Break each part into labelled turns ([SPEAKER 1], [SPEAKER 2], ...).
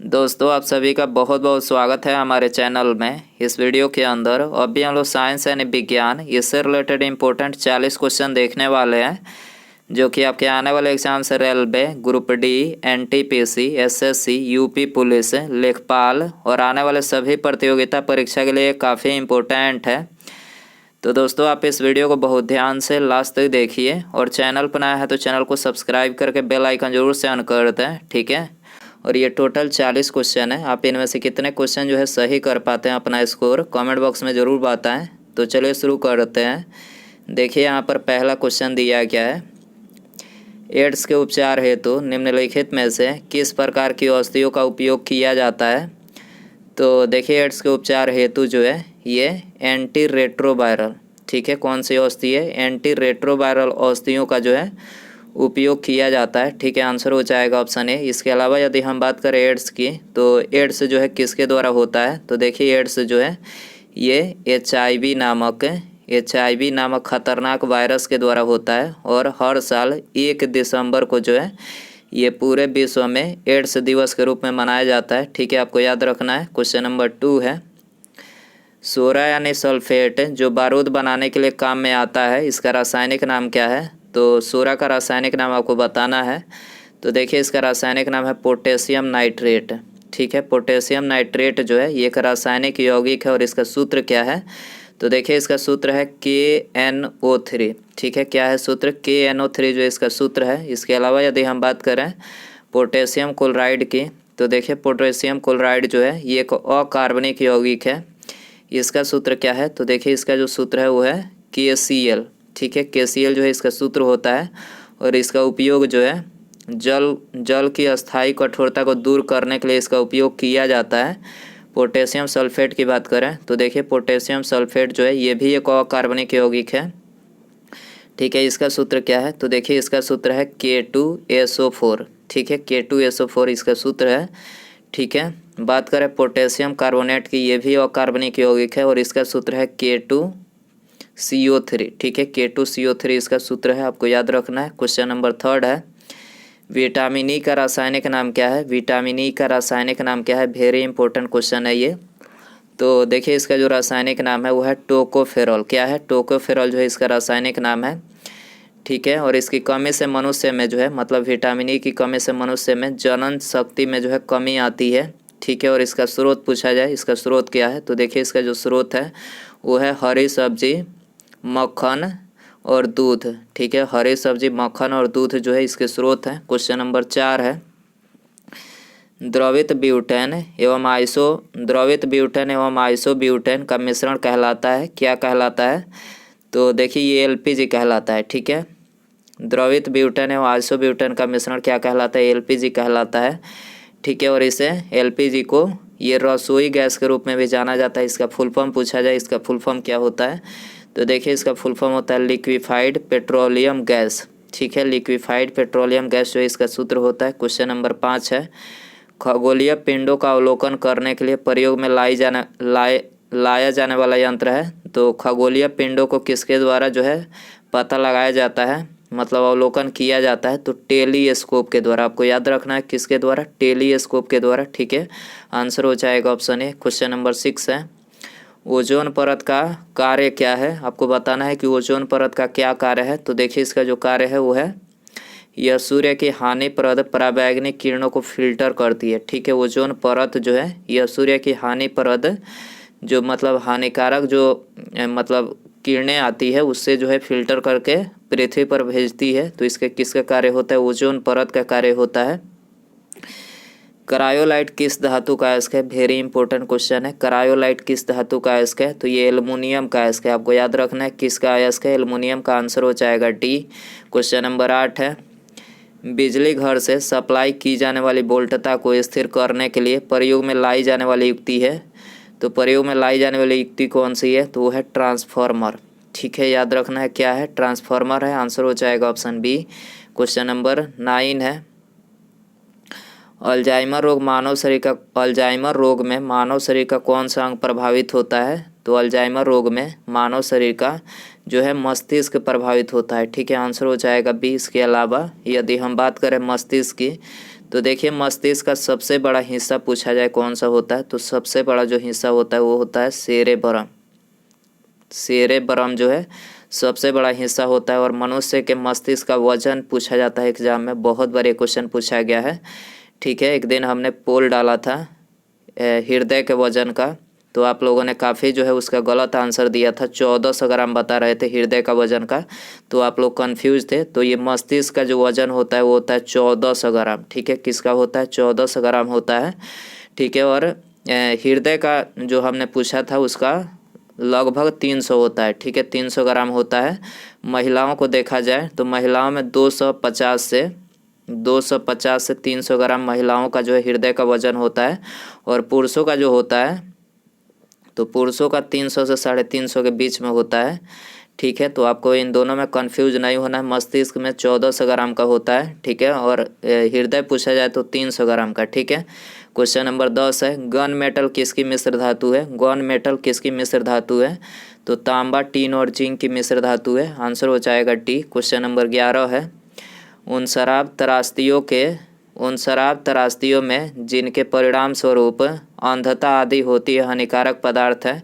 [SPEAKER 1] दोस्तों आप सभी का बहुत बहुत स्वागत है हमारे चैनल में। इस वीडियो के अंदर अभी हम लोग साइंस यानी विज्ञान इससे रिलेटेड इम्पोर्टेंट 40 क्वेश्चन देखने वाले हैं, जो कि आपके आने वाले एग्जाम से railway, group D, NTPC, SSC, UP police, लेखपाल और आने वाले सभी प्रतियोगिता परीक्षा के लिए काफ़ी इम्पोर्टेंट है। तो दोस्तों आप इस वीडियो को बहुत ध्यान से लास्ट तक देखिए और चैनल पर नया है तो चैनल को सब्सक्राइब करके बेल आइकन जरूर से ऑन कर दें, ठीक है। और ये टोटल 40 क्वेश्चन है। आप इनमें से कितने क्वेश्चन जो है सही कर पाते हैं अपना स्कोर कमेंट बॉक्स में ज़रूर बताएं। तो चलिए शुरू करते हैं। देखिए यहाँ पर पहला क्वेश्चन दिया गया है, एड्स के उपचार हेतु निम्नलिखित में से किस प्रकार की औषधियों का उपयोग किया जाता है। तो देखिए एड्स के उपचार हेतु जो है ये एंटी रेट्रोवायरल, ठीक है, कौन सी औषधि है, एंटी रेट्रोवायरल औषधियों का जो है उपयोग किया जाता है, ठीक है। आंसर हो जाएगा ऑप्शन ए। इसके अलावा यदि हम बात करें एड्स की, तो एड्स जो है किसके द्वारा होता है, तो देखिए एड्स जो है ये HIV नामक खतरनाक वायरस के द्वारा होता है और हर साल 1 दिसंबर को जो है ये पूरे विश्व में एड्स दिवस के रूप में मनाया जाता है, ठीक है। आपको याद रखना है। क्वेश्चन नंबर 2 है, सोरा यानी सल्फेट जो बारूद बनाने के लिए काम में आता है, इसका रासायनिक नाम क्या है। तो सोरा का रासायनिक नाम आपको बताना है। तो देखिए इसका रासायनिक नाम है पोटेशियम नाइट्रेट, ठीक है। पोटेशियम नाइट्रेट जो है ये एक रासायनिक यौगिक है और इसका सूत्र क्या है, तो देखिए इसका सूत्र है KNO3, ठीक है। क्या है सूत्र, KNO3 जो इसका सूत्र है। इसके अलावा यदि हम बात करें पोटेशियम क्लोराइड की, तो देखिए पोटेशियम क्लोराइड जो है ये एक अकार्बनिक यौगिक है। इसका सूत्र क्या है, तो देखिए इसका जो सूत्र है वो है KCl, ठीक है। KCl जो है इसका सूत्र होता है और इसका उपयोग जो है जल की अस्थायी कठोरता को दूर करने के लिए इसका उपयोग किया जाता है। पोटेशियम सल्फेट की बात करें तो देखिए पोटेशियम सल्फेट जो है ये भी एक अकार्बनिक यौगिक है, ठीक है। इसका सूत्र क्या है, तो देखिए इसका सूत्र है K2SO4, ठीक है। K2SO4 इसका सूत्र है, ठीक है। बात करें पोटेशियम कार्बोनेट की, ये भी अकार्बनिक यौगिक है और इसका सूत्र है K2CO3, ठीक है। K2CO3 इसका सूत्र है, आपको याद रखना है। क्वेश्चन नंबर 3 है, विटामिन ई का रासायनिक नाम क्या है। विटामिन ई का रासायनिक नाम क्या है, वेरी इंपॉर्टेंट क्वेश्चन है ये। तो देखिए इसका जो रासायनिक नाम है वो है टोकोफेरॉल। क्या है, टोकोफेरॉल जो है इसका रासायनिक नाम है, ठीक है। और इसकी कमी से मनुष्य में जो है, मतलब विटामिन ई की कमी से मनुष्य में जनन शक्ति में जो है कमी आती है, ठीक है। और इसका स्रोत पूछा जाए, इसका स्रोत क्या है, तो देखिए इसका जो स्रोत है वो है हरी सब्जी, मक्खन और दूध, ठीक है। हरी सब्जी, मक्खन और दूध जो है इसके स्रोत हैं। क्वेश्चन नंबर 4 है, द्रवित ब्यूटेन एवं आइसोब्यूटेन का मिश्रण कहलाता है, क्या कहलाता है। तो देखिए ये LPG कहलाता है, ठीक है। द्रवित ब्यूटेन एवं आइसोब्यूटेन का मिश्रण क्या कहलाता है, LPG कहलाता है, ठीक है। और इसे LPG को ये रसोई गैस के रूप में भी जाना जाता है। इसका फुल फॉर्म पूछा जाए, इसका फुल फॉर्म क्या होता है, तो देखिए इसका फुल फॉर्म होता है लिक्विफाइड पेट्रोलियम गैस, ठीक है। लिक्विफाइड पेट्रोलियम गैस जो है इसका सूत्र होता है। क्वेश्चन नंबर 5 है, खगोलीय पिंडों का अवलोकन करने के लिए प्रयोग में लाया जाने वाला यंत्र है। तो खगोलीय पिंडों को किसके द्वारा जो है पता लगाया जाता है, मतलब अवलोकन किया जाता है, तो टेलीस्कोप के द्वारा। आपको याद रखना है किसके द्वारा, टेलीस्कोप के द्वारा, ठीक है। आंसर हो जाएगा ऑप्शन ए। क्वेश्चन नंबर 6 है, ओजोन परत का कार्य क्या है। आपको बताना है कि ओजोन परत का क्या कार्य है। तो देखिए इसका जो कार्य है वो है यह सूर्य की हानिप्रद पराबैंगनी किरणों को फिल्टर करती है, ठीक है। ओजोन परत जो है यह सूर्य की हानिप्रद जो मतलब हानिकारक जो मतलब किरणें आती है उससे जो है फिल्टर करके पृथ्वी पर भेजती है। तो इसके किसका कार्य होता है, ओजोन परत का कार्य होता है। क्रायोलाइट किस धातु का अयस्क है, वेरी इंपॉर्टेंट क्वेश्चन है। क्रायोलाइट किस धातु का अयस्क है, तो ये एल्युमिनियम का अयस्क है। आपको याद रखना है किसका अयस्क है, एल्युमिनियम का। आंसर हो जाएगा डी। क्वेश्चन नंबर 8 है, बिजली घर से सप्लाई की जाने वाली वोल्टता को स्थिर करने के लिए प्रयोग में लाई जाने वाली युक्ति है। तो प्रयोग में लाई जाने वाली युक्ति कौन सी है, तो वो है ट्रांसफार्मर, ठीक है। याद रखना है क्या है, ट्रांसफार्मर है। आंसर हो जाएगा ऑप्शन बी। क्वेश्चन नंबर 9 है, अल्जाइमर रोग में मानव शरीर का कौन सा अंग प्रभावित होता है। तो अल्जाइमर रोग में मानव शरीर का जो है मस्तिष्क प्रभावित होता है, ठीक है। आंसर हो जाएगा बी। इसके अलावा यदि हम बात करें मस्तिष्क की, तो देखिए मस्तिष्क का सबसे बड़ा हिस्सा पूछा जाए कौन सा होता है, तो सबसे बड़ा जो हिस्सा होता है वो होता है सेरेब्रम। सेरेब्रम जो है सबसे बड़ा हिस्सा होता है। और मनुष्य के मस्तिष्क का वजन पूछा जाता है एग्जाम में, बहुत बार ये क्वेश्चन पूछा गया है। ठीक है, एक दिन हमने पोल डाला था हृदय के वजन का, तो आप लोगों ने काफ़ी जो है उसका गलत आंसर दिया था। 1400 ग्राम बता रहे थे हृदय का वजन का, तो आप लोग कंफ्यूज थे। तो ये मस्तिष्क का जो वजन होता है वो होता है 1400 ग्राम। ठीक है, किसका होता है? 1400 ग्राम होता है। ठीक है, और हृदय का जो हमने पूछा था उसका लगभग 300 होता है। ठीक है, 300 ग्राम होता है। महिलाओं को देखा जाए तो महिलाओं में 250 से 300 ग्राम महिलाओं का जो है हृदय का वजन होता है। और पुरुषों का जो होता है तो पुरुषों का 300 से 350 के बीच में होता है। ठीक है, तो आपको इन दोनों में कंफ्यूज नहीं होना है। मस्तिष्क में 1400 ग्राम का होता है। ठीक है, और हृदय पूछा जाए तो 300 ग्राम का। ठीक है, क्वेश्चन नंबर 10 है, गन मेटल किसकी मिश्र धातु है? गन मेटल किसकी मिश्र धातु है? तो तांबा, टीन और जिंक की मिश्र धातु है। आंसर हो जाएगा डी। क्वेश्चन नंबर 11 है, उन शराब तराश्तियों में जिनके परिणाम स्वरूप अंधता आदि होती है हानिकारक पदार्थ है,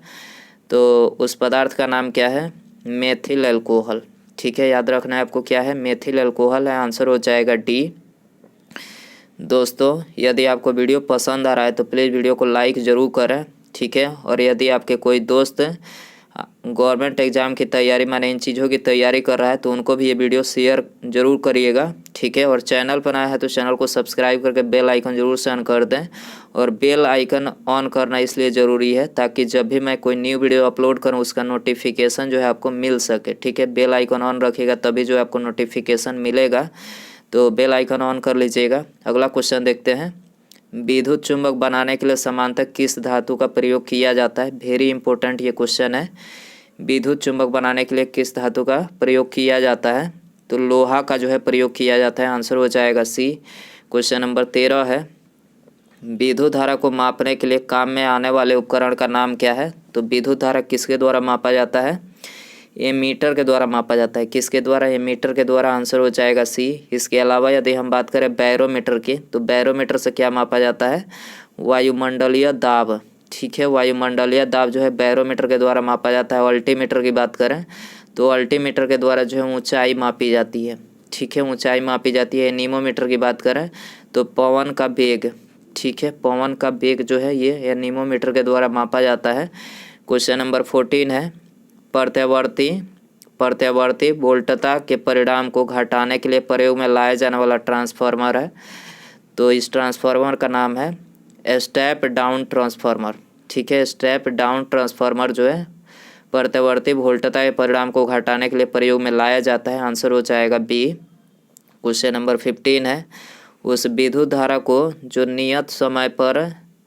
[SPEAKER 1] तो उस पदार्थ का नाम क्या है? Methyl alcohol. ठीक है, याद रखना है आपको क्या है? मेथिल अल्कोहल है। आंसर हो जाएगा डी। दोस्तों, यदि आपको वीडियो पसंद आ रहा है तो प्लीज़ वीडियो को लाइक ज़रूर करें। ठीक है, और यदि आपके कोई दोस्त गवर्नमेंट एग्ज़ाम की तैयारी माने इन चीज़ों की तैयारी कर रहा है तो उनको भी ये वीडियो शेयर ज़रूर करिएगा। ठीक है, और चैनल पर आया है तो चैनल को सब्सक्राइब करके बेल आइकन ज़रूर से ऑन कर दें। और बेल आइकन ऑन करना इसलिए ज़रूरी है ताकि जब भी मैं कोई न्यू वीडियो अपलोड करूं उसका नोटिफिकेशन जो है आपको मिल सके। ठीक है, बेल आइकन ऑन रखिएगा तभी जो है आपको नोटिफिकेशन मिलेगा, तो बेल आइकन ऑन कर लीजिएगा। अगला क्वेश्चन देखते हैं, विद्युत चुंबक बनाने के लिए समांतर किस धातु का प्रयोग किया जाता है? वेरी इंपॉर्टेंट ये क्वेश्चन है। विद्युत चुंबक बनाने के लिए किस धातु का प्रयोग किया जाता है? तो लोहा का जो है प्रयोग किया जाता है। आंसर हो जाएगा सी। क्वेश्चन नंबर 13 है, विद्युत धारा को मापने के लिए काम में आने वाले उपकरण का नाम क्या है? तो विद्युत धारा किसके द्वारा मापा जाता है? एमीटर के द्वारा मापा जाता है। किसके द्वारा? एमीटर के द्वारा। आंसर हो जाएगा सी। इसके अलावा यदि हम बात करें बैरोमीटर की, तो बैरोमीटर से क्या मापा जाता है? वायुमंडलीय दाब। ठीक है, वायुमंडलीय दाब जो है बैरोमीटर के द्वारा मापा जाता है। अल्टीमीटर की बात करें तो अल्टीमीटर के द्वारा जो है ऊंचाई मापी जाती है। ठीक है, ऊंचाई मापी जाती है। एनीमोमीटर की बात करें तो पवन का वेग। ठीक है, पवन का वेग जो है ये एनीमोमीटर के द्वारा मापा जाता है। क्वेश्चन नंबर 14 है, प्रत्यावर्ती वोल्टता के परिणाम को घटाने के लिए प्रयोग में लाया जाने वाला ट्रांसफार्मर है। तो इस ट्रांसफार्मर का नाम है स्टेप डाउन ट्रांसफार्मर। ठीक है, स्टेप डाउन ट्रांसफार्मर जो है प्रत्यावर्ती वोल्टता के परिणाम को घटाने के लिए प्रयोग में लाया जाता है। आंसर हो जाएगा बी। क्वेश्चन नंबर 15 है, उस विद्युत धारा को जो नियत समय पर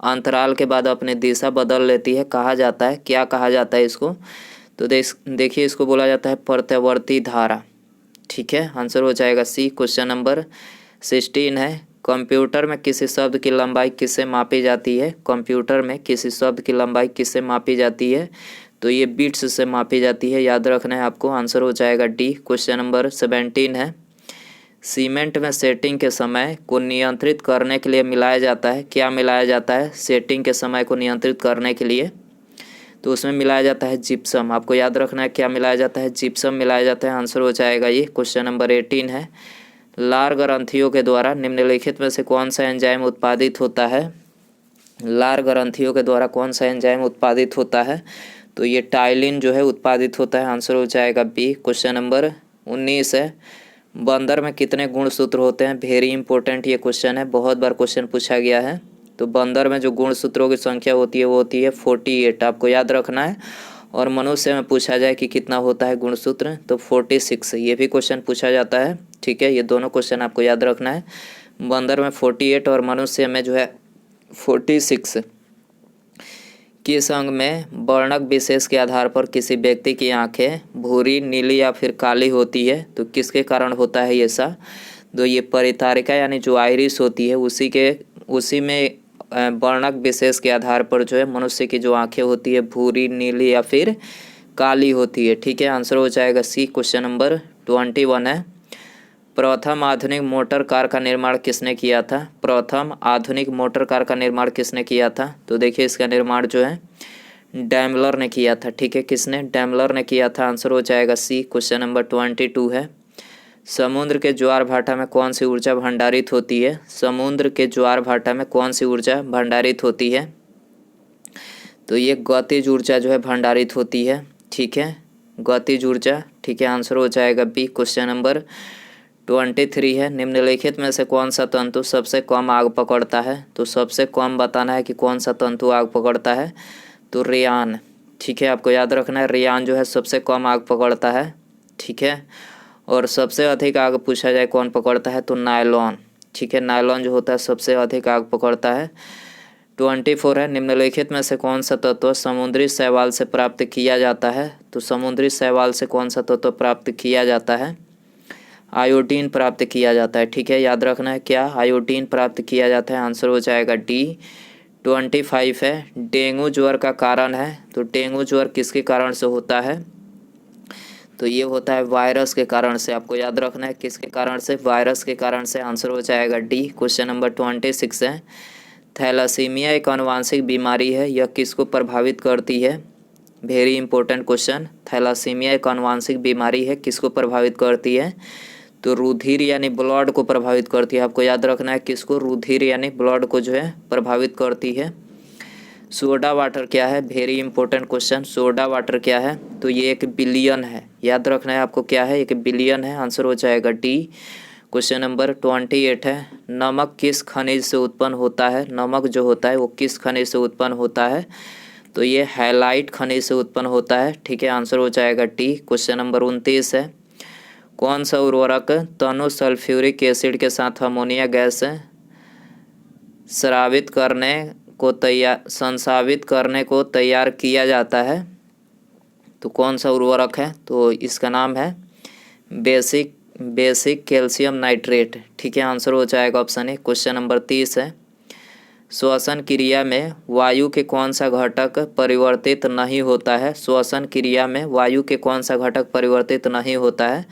[SPEAKER 1] अंतराल के बाद अपनी दिशा बदल लेती है कहा जाता है? क्या कहा जाता है इसको? तो देखिए इसको बोला जाता है प्रत्यावर्ती धारा। ठीक है, आंसर हो जाएगा सी। क्वेश्चन नंबर 16 है, कंप्यूटर में किसी शब्द की लंबाई किससे मापी जाती है? कंप्यूटर में किसी शब्द की लंबाई किससे मापी जाती है? तो ये बिट्स से मापी जाती है। याद रखना है आपको। आंसर हो जाएगा डी। क्वेश्चन नंबर 17 है, सीमेंट में सेटिंग के समय को नियंत्रित करने के लिए मिलाया जाता है। क्या मिलाया जाता है सेटिंग के समय को नियंत्रित करने के लिए? तो उसमें मिलाया जाता है जिप्सम। आपको याद रखना है क्या मिलाया जाता है? जिप्सम मिलाया जाता है। आंसर हो जाएगा ये। क्वेश्चन नंबर 18 है, लार ग्रंथियों के द्वारा निम्नलिखित में से कौन सा एंजाइम उत्पादित होता है? लार ग्रंथियों के द्वारा कौन सा एंजाइम उत्पादित होता है? तो ये टाइलिन जो है उत्पादित होता है। आंसर हो जाएगा बी। क्वेश्चन नंबर 19 है, बंदर में कितने गुणसूत्र होते हैं? वेरी इंपॉर्टेंट ये क्वेश्चन है, बहुत बार क्वेश्चन पूछा गया है। तो बंदर में जो गुणसूत्रों की संख्या होती है वो होती है 48। आपको याद रखना है। और मनुष्य में पूछा जाए कि कितना होता है गुणसूत्र, तो 46। ये भी क्वेश्चन पूछा जाता है। ठीक है, ये दोनों क्वेश्चन आपको याद रखना है। बंदर में 48 और मनुष्य में जो है 46। किस अंग में वर्णक विशेष के आधार पर किसी व्यक्ति की आंखें भूरी, नीली या फिर काली होती है? तो किसके कारण होता है ऐसा? तो ये परितारिका यानी जो आइरिस होती है उसी में वर्णक विशेष के आधार पर जो है मनुष्य की जो आंखें होती है भूरी, नीली या फिर काली होती है। ठीक है, आंसर हो जाएगा सी। क्वेश्चन नंबर 21 है, प्रथम आधुनिक मोटर कार का निर्माण किसने किया था? प्रथम आधुनिक मोटर कार का निर्माण किसने किया था? तो देखिए इसका निर्माण जो है डैमलर ने किया था। ठीक है, किसने? डैमलर ने किया था। आंसर हो जाएगा सी। क्वेश्चन नंबर 22 है, समुद्र के ज्वार भाटा में कौन सी ऊर्जा भंडारित होती है? समुद्र के ज्वार भाटा में कौन सी ऊर्जा भंडारित होती है? तो ये गतिज ऊर्जा जो है भंडारित होती है। ठीक है, गतिज ऊर्जा। ठीक है, आंसर हो जाएगा बी। क्वेश्चन नंबर 23 है, निम्नलिखित में से कौन सा तंतु सबसे कम आग पकड़ता है? तो सबसे कम बताना है कि कौन सा तंतु आग पकड़ता है। तो रेयान। ठीक है, आपको याद रखना है, रेयान जो है सबसे कम आग पकड़ता है। ठीक है, और सबसे अधिक आग पूछा जाए कौन पकड़ता है? तो नायलॉन। ठीक है, नायलॉन जो होता है सबसे अधिक आग पकड़ता है। 24 है, निम्नलिखित में से कौन सा तत्व समुद्री शैवाल से प्राप्त किया जाता है? तो समुद्री शैवाल से कौन सा तत्व प्राप्त किया जाता है? आयोडीन प्राप्त किया जाता है। ठीक है, याद रखना है क्या? आयोडीन प्राप्त किया जाता है। आंसर हो जाएगा डी। 25 है, डेंगू ज्वर का कारण है। तो डेंगू ज्वर किसके कारण से होता है? तो ये होता है वायरस के कारण से। आपको याद रखना है किसके कारण से? वायरस के कारण से। आंसर हो जाएगा डी। क्वेश्चन नंबर 26 है, थैलासीमिया एक आनुवांशिक बीमारी है, यह किसको प्रभावित करती है? Very important question. थैलासीमिया एक आनुवांशिक बीमारी है, किसको प्रभावित करती है? तो रुधिर यानी ब्लड को प्रभावित करती है। आपको याद रखना है किसको? रुधिर यानी ब्लड को जो है प्रभावित करती है। सोडा वाटर क्या है? Very important question. Soda water क्या है? तो ये एक बिलियन है। याद रखना है आपको क्या है? एक बिलियन है। आंसर हो जाएगा डी। क्वेश्चन नंबर 28 है, नमक किस खनिज से उत्पन्न होता है? नमक जो होता है वो किस खनिज से उत्पन्न होता है? तो ये हैलाइट खनिज से उत्पन्न होता है। ठीक है, आंसर हो जाएगा डी। क्वेश्चन नंबर 29 है, कौन सा उर्वरक तनु सल्फ्यूरिक एसिड के साथ अमोनिया गैस संसावित करने को तैयार किया जाता है? तो कौन सा उर्वरक है? तो इसका नाम है बेसिक कैल्शियम नाइट्रेट। ठीक है, आंसर हो जाएगा ऑप्शन ए। क्वेश्चन नंबर 30 है, श्वसन क्रिया में वायु के कौन सा घटक परिवर्तित नहीं होता है? श्वसन क्रिया में वायु के कौन सा घटक परिवर्तित नहीं होता है?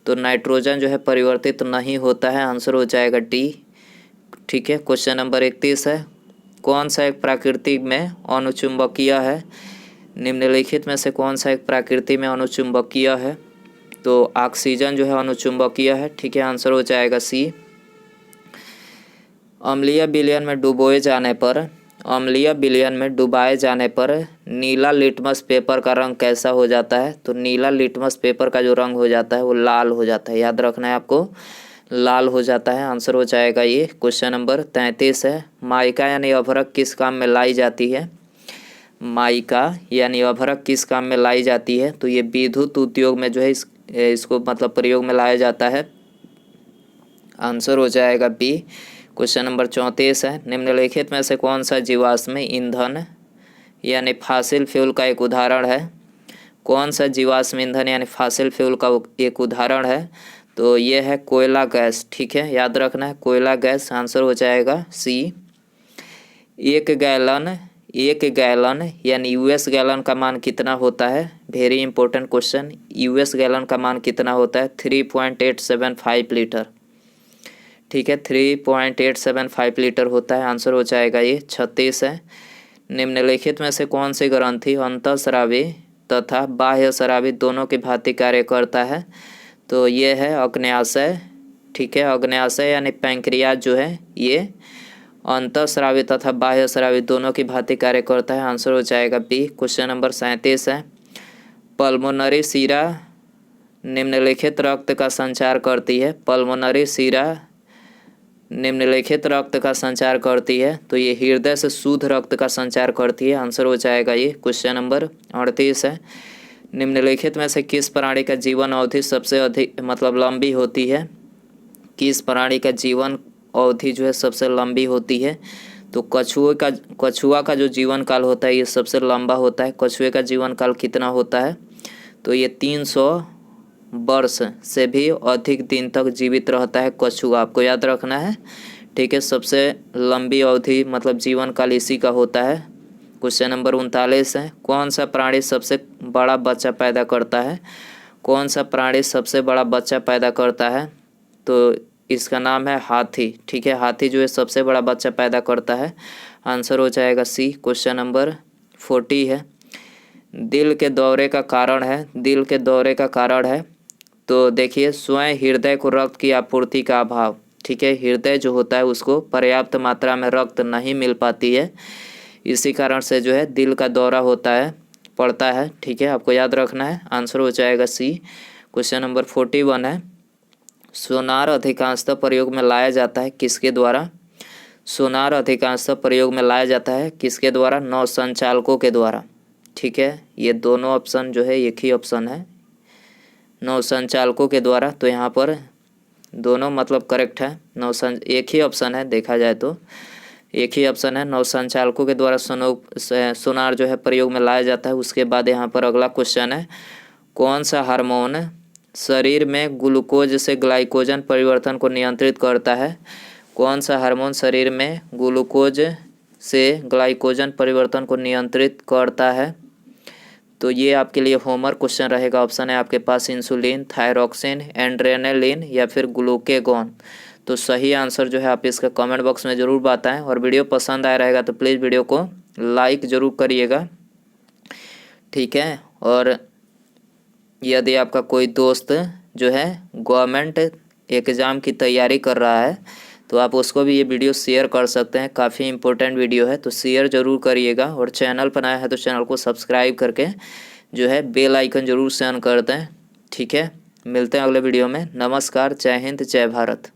[SPEAKER 1] तो नाइट्रोजन जो है परिवर्तित नहीं होता है। आंसर हो जाएगा डी। ठीक है, क्वेश्चन नंबर 31 है, कौन सा एक प्रकृति में अनुचुंबकीय है? निम्नलिखित में से कौन सा एक प्रकृति में अनुचुंबकीय है? तो ऑक्सीजन जो है अनुचुंबकीय है। ठीक है, आंसर हो जाएगा सी। अम्लीय विलयन में डुबाए जाने पर नीला लिटमस पेपर का रंग कैसा हो जाता है? तो नीला लिटमस पेपर का जो रंग हो जाता है वो लाल हो जाता है। याद रखना है आपको, लाल हो जाता है। आंसर हो जाएगा ये। क्वेश्चन नंबर 33 है, माइका यानी अभ्रक किस काम में लाई जाती है? माइका यानी अभ्रक किस काम में लाई जाती है? तो ये विद्युत उद्योग में जो है इसको मतलब प्रयोग में लाया जाता है। आंसर हो जाएगा बी। क्वेश्चन नंबर 34 है, निम्नलिखित में से कौन सा जीवाश्म ईंधन यानी फॉसिल फ्यूल का एक उदाहरण है? कौन सा जीवाश्म ईंधन यानी फॉसिल फ्यूल का एक उदाहरण है? तो ये है कोयला गैस। ठीक है, याद रखना है कोयला गैस। आंसर हो जाएगा सी। एक गैलन यानी यूएस गैलन का मान कितना होता है? Very important question. US gallon का मान कितना होता है? 3.875 लीटर। ठीक है, 3.875 लीटर होता है। आंसर हो जाएगा ये। 36 है, निम्नलिखित में से कौन सी ग्रंथि अंतःस्रावी तथा बाह्य स्रावी दोनों की भांति कार्य करता है? तो ये है अग्न्याशय। ठीक है, अग्न्याशय यानी पैंक्रियाज जो है ये अंतःस्रावी तथा बाह्य स्रावी दोनों की भांति कार्य करता है। आंसर हो जाएगा बी। क्वेश्चन नंबर 37 है, पल्मोनरी शिरा निम्नलिखित रक्त का संचार करती है? पल्मोनरी शिरा निम्नलिखित रक्त का संचार करती है? तो ये हृदय से शुद्ध रक्त का संचार करती है। आंसर हो जाएगा ये। क्वेश्चन नंबर 38 है, निम्नलिखित में से किस प्राणी का जीवन अवधि सबसे अधिक मतलब लंबी होती है? किस प्राणी का जीवन अवधि जो है सबसे लंबी होती है? तो कछुआ का जो जीवन काल होता है ये सबसे लंबा होता है। कछुए का जीवन काल कितना होता है? तो ये 300 वर्ष से भी अधिक दिन तक जीवित रहता है कछुआ। आपको याद रखना है। ठीक है, सबसे लंबी अवधि मतलब जीवन काल इसी का होता है। क्वेश्चन नंबर 39 है, कौन सा प्राणी सबसे बड़ा बच्चा पैदा करता है? कौन सा प्राणी सबसे बड़ा बच्चा पैदा करता है? तो इसका नाम है हाथी। ठीक है, हाथी जो है सबसे बड़ा बच्चा पैदा करता है। आंसर हो जाएगा सी। क्वेश्चन नंबर 40 है, दिल के दौरे का कारण है। दिल के दौरे का कारण है तो देखिए, स्वयं हृदय को रक्त की आपूर्ति का अभाव। ठीक है, हृदय जो होता है उसको पर्याप्त मात्रा में रक्त नहीं मिल पाती है, इसी कारण से जो है दिल का दौरा होता है, पड़ता है। ठीक है, आपको याद रखना है। आंसर हो जाएगा सी। क्वेश्चन नंबर 41 है, सोनार अधिकांशतः प्रयोग में लाया जाता है किसके द्वारा? सोनार अधिकांशतः प्रयोग में लाया जाता है किसके द्वारा? नौ संचालकों के द्वारा। ठीक है, ये दोनों ऑप्शन जो है एक ही ऑप्शन है, नौ संचालकों के द्वारा। तो यहाँ पर दोनों मतलब करेक्ट है। एक ही ऑप्शन है, देखा जाए तो एक ही ऑप्शन है, नौ संचालकों के द्वारा सोनार जो है प्रयोग में लाया जाता है। उसके बाद यहाँ पर अगला क्वेश्चन है, कौन सा हार्मोन शरीर में ग्लूकोज से ग्लाइकोजन परिवर्तन को नियंत्रित करता है? कौन सा हार्मोन शरीर में ग्लूकोज से ग्लाइकोजन परिवर्तन को नियंत्रित करता है? तो ये आपके लिए होमवर्क क्वेश्चन रहेगा। ऑप्शन है आपके पास इंसुलिन, थायरॉक्सिन, एड्रेनालिन या फिर ग्लूकेगॉन। तो सही आंसर जो है आप इसका कमेंट बॉक्स में ज़रूर बताएं। और वीडियो पसंद आया रहेगा तो प्लीज़ वीडियो को लाइक ज़रूर करिएगा। ठीक है, और यदि आपका कोई दोस्त जो है गवर्नमेंट एग्ज़ाम की तैयारी कर रहा है तो आप उसको भी ये वीडियो शेयर कर सकते हैं, काफ़ी इंपॉर्टेंट वीडियो है, तो शेयर ज़रूर करिएगा। और चैनल पर आया है तो चैनल को सब्सक्राइब करके जो है बेल आइकन ज़रूर से ऑन कर दें। ठीक है, मिलते हैं अगले वीडियो में। नमस्कार, जय हिंद, जय भारत।